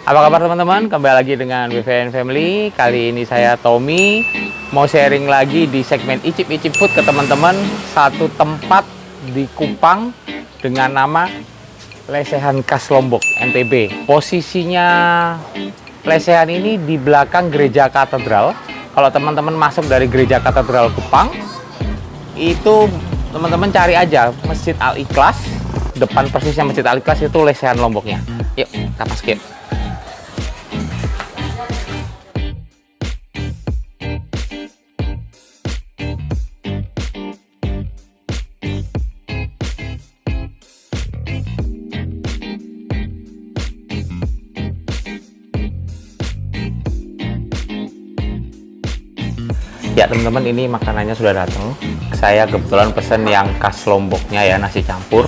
Apa kabar teman-teman? Kembali lagi dengan WVN Family. Kali ini saya Tommy mau sharing lagi di segmen icip-icip food ke teman-teman. Satu tempat di Kupang dengan nama Lesehan Khas Lombok, NTB. Posisinya Lesehan ini di belakang Gereja Katedral. Kalau teman-teman masuk dari Gereja Katedral Kupang, itu teman-teman cari aja Masjid Al-Ikhlas. Depan persisnya Masjid Al-Ikhlas itu Lesehan Lomboknya. Yuk, kita masuk yuk. Ya teman-teman, ini makanannya sudah datang. Saya kebetulan pesen yang khas Lomboknya ya, nasi campur.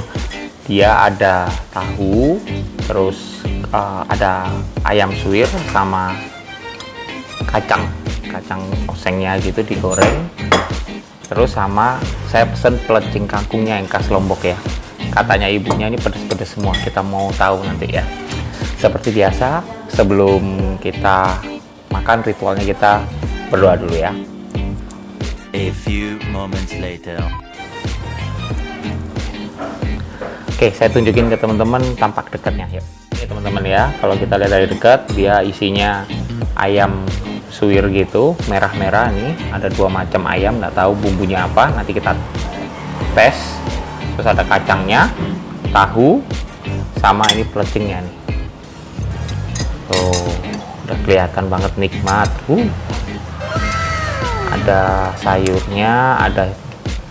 Dia ada tahu, terus ada ayam suwir sama kacang osengnya gitu digoreng. Terus sama saya pesen pelecing kangkungnya yang khas Lombok ya. Katanya ibunya ini pedes-pedes semua. Kita mau tahu nanti ya. Seperti biasa, sebelum kita makan, ritualnya kita berdoa dulu ya. A few moments later. Oke, saya tunjukin ke teman-teman tampak dekatnya yuk. Ini teman-teman ya, kalau kita lihat dari dekat, dia isinya ayam suwir gitu, merah-merah nih. Ada dua macam ayam, nggak tahu bumbunya apa. Nanti kita tes. Terus ada kacangnya, tahu, sama ini pelecingnya nih. Tuh, udah kelihatan banget nikmat. Ada sayurnya, ada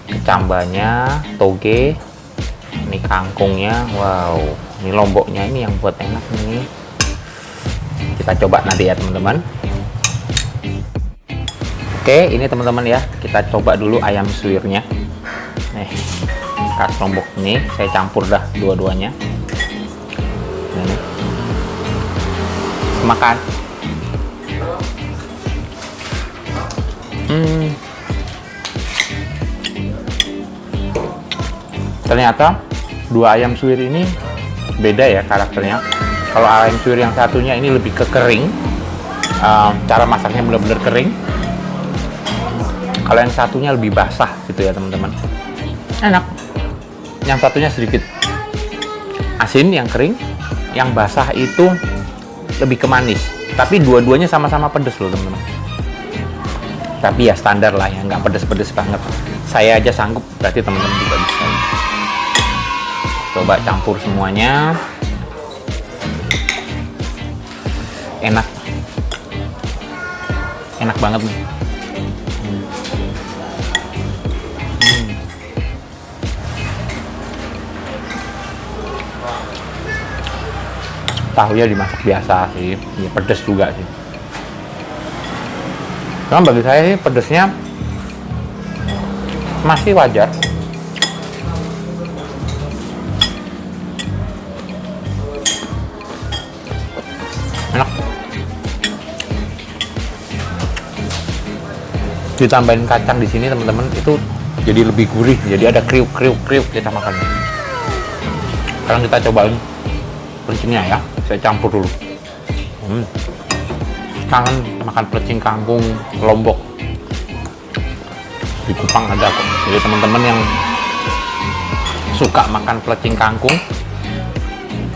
kecambanya, toge, ini kangkungnya. Wow, ini lomboknya ini yang buat enak nih. Kita coba nanti ya teman-teman. Oke, ini teman-teman ya, kita coba dulu ayam suwirnya. Nih, khas Lombok ini saya campur dah dua-duanya. Ini makan. Ternyata dua ayam suwir ini beda ya karakternya. Kalau ayam suwir yang satunya ini lebih ke kering, cara masaknya benar-benar kering. Kalau yang satunya lebih basah gitu ya teman-teman. Enak. Yang satunya sedikit asin, yang kering. Yang basah itu lebih ke manis. Tapi dua-duanya sama-sama pedes loh teman-teman. Tapi ya standar lah ya, nggak pedes-pedes banget. Saya aja sanggup, berarti teman-teman juga bisa. Coba campur semuanya. Enak banget nih. Tahunya dimasak biasa sih, ya pedes juga sih. Cuma bagi saya sih pedesnya masih wajar. Enak. Ditambahin kacang di sini teman-teman, itu jadi lebih gurih, jadi ada kriuk kita makannya. Sekarang kita cobain pelecingnya ya, saya campur dulu. Kangen makan pelecing kangkung Lombok. Di Kupang ada kok. Jadi teman-teman yang suka makan pelecing kangkung,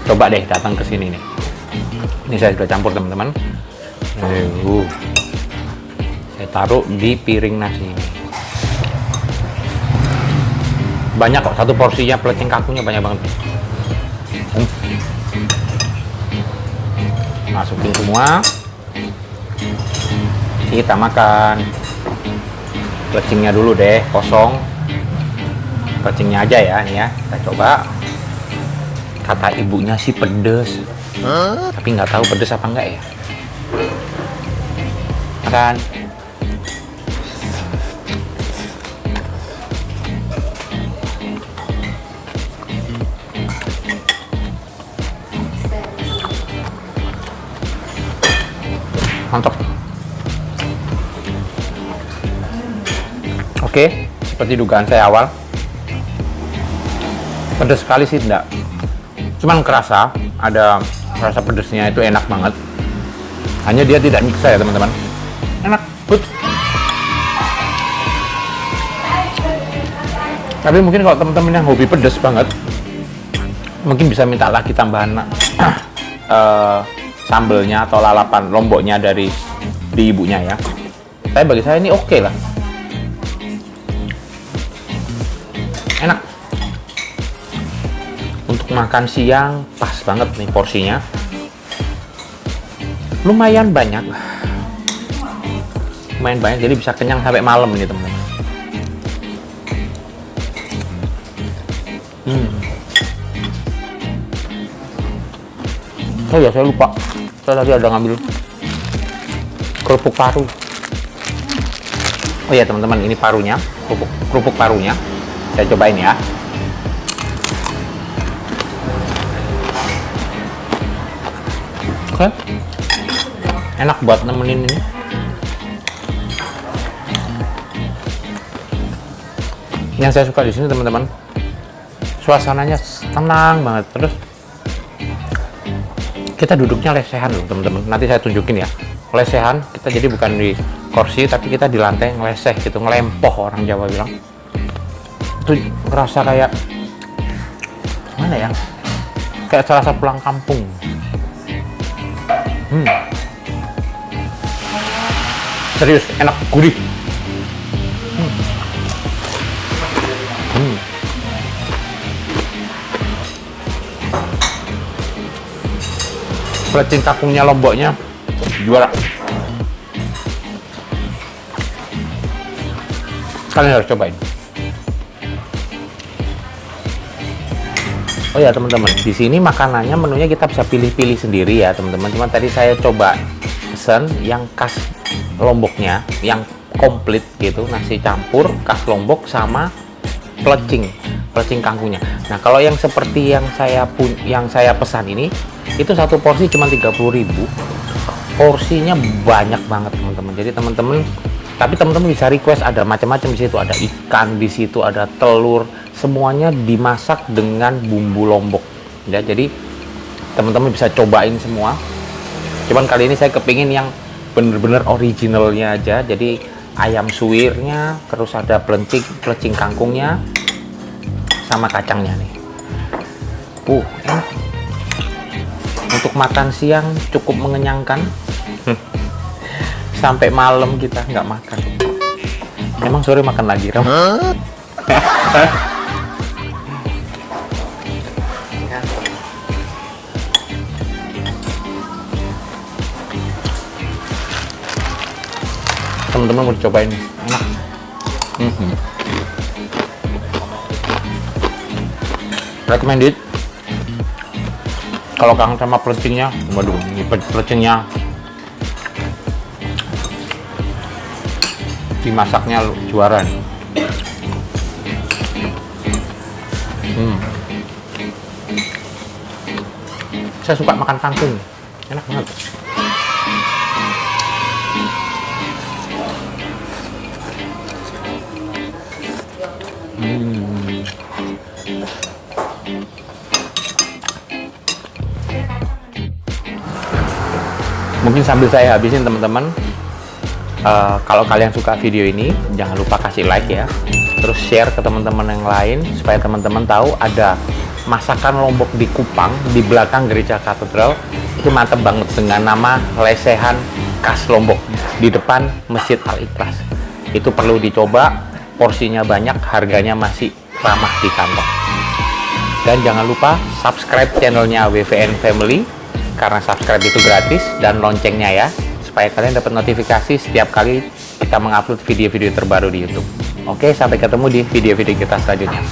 coba deh datang ke sini nih. Ini saya sudah campur teman-teman. Saya taruh di piring nasi ini. Banyak kok, satu porsinya pelecing kangkungnya banyak banget. Masukin semua. Kita makan pelecingnya dulu deh, kosong. Pelecingnya aja ya, nih ya. Kita coba. Kata ibunya sih pedes. Tapi nggak tahu pedes apa enggak ya. Makan. Mantap. Oke, seperti dugaan saya awal, Pedas sekali sih enggak. Cuman kerasa ada rasa pedesnya itu enak banget. Hanya dia tidak nyiksa ya teman-teman. Enak, good. Tapi mungkin kalau teman-teman yang hobi pedas banget, mungkin bisa minta lagi tambahan sambelnya atau lalapan lomboknya dari di ibunya ya. Tapi bagi saya ini oke lah. Enak. Untuk makan siang pas banget nih porsinya. Lumayan banyak, jadi bisa kenyang sampai malam nih teman-teman. Oh ya, saya lupa, saya tadi ada ngambil kerupuk paru. Oh ya teman-teman, ini parunya, kerupuk parunya. Saya cobain ya. Oke. Enak buat nemenin ini. Yang saya suka di sini teman-teman, suasananya tenang banget. Terus kita duduknya lesehan loh teman-teman. Nanti saya tunjukin ya. Lesehan, kita jadi bukan di kursi tapi kita di lantai ngeleseh gitu, ngelempoh orang Jawa bilang. Itu ngerasa kayak mana ya? Kayak serasa pulang kampung. Serius, enak, gurih. Pelecing kangkungnya, lomboknya juara. Kalian harus cobain. Oh ya teman-teman, di sini makanannya menunya kita bisa pilih-pilih sendiri ya teman-teman. Cuma tadi saya coba pesen yang khas lomboknya, yang komplit gitu, nasi campur khas lombok sama pelecing kangkungnya. Nah kalau yang seperti yang saya pesan ini, itu satu porsi cuma 30.000. Porsinya banyak banget teman-teman. Jadi teman-teman bisa request, ada macam-macam di situ, ada ikan di situ, ada telur, semuanya dimasak dengan bumbu lombok ya. Jadi teman-teman bisa cobain semua. Cuman kali ini saya kepingin yang bener-bener originalnya aja. Jadi ayam suwirnya, terus ada pelecing kangkungnya sama kacangnya nih. Enak. Untuk makan siang cukup mengenyangkan. Sampai malam kita nggak makan. Emang sore makan lagi, Ram? Teman-teman mau cobain, enak. Recommended. Kalau kangen sama pelecingnya, waduh, ini pelecingnya dimasaknya juara nih. Saya suka makan kangkung, enak banget. Mungkin sambil saya habisin teman-teman, kalau kalian suka video ini jangan lupa kasih like ya, terus share ke teman-teman yang lain supaya teman-teman tahu ada masakan lombok di Kupang di belakang gereja katedral. Itu mantep banget dengan nama lesehan khas lombok di depan Masjid Al-Ikhlas. Itu perlu dicoba, porsinya banyak, harganya masih ramah di kantong. Dan jangan lupa subscribe channelnya WVN Family, karena subscribe itu gratis, dan loncengnya ya, supaya kalian dapat notifikasi setiap kali kita mengupload video-video terbaru di YouTube. Oke, sampai ketemu di video-video kita selanjutnya.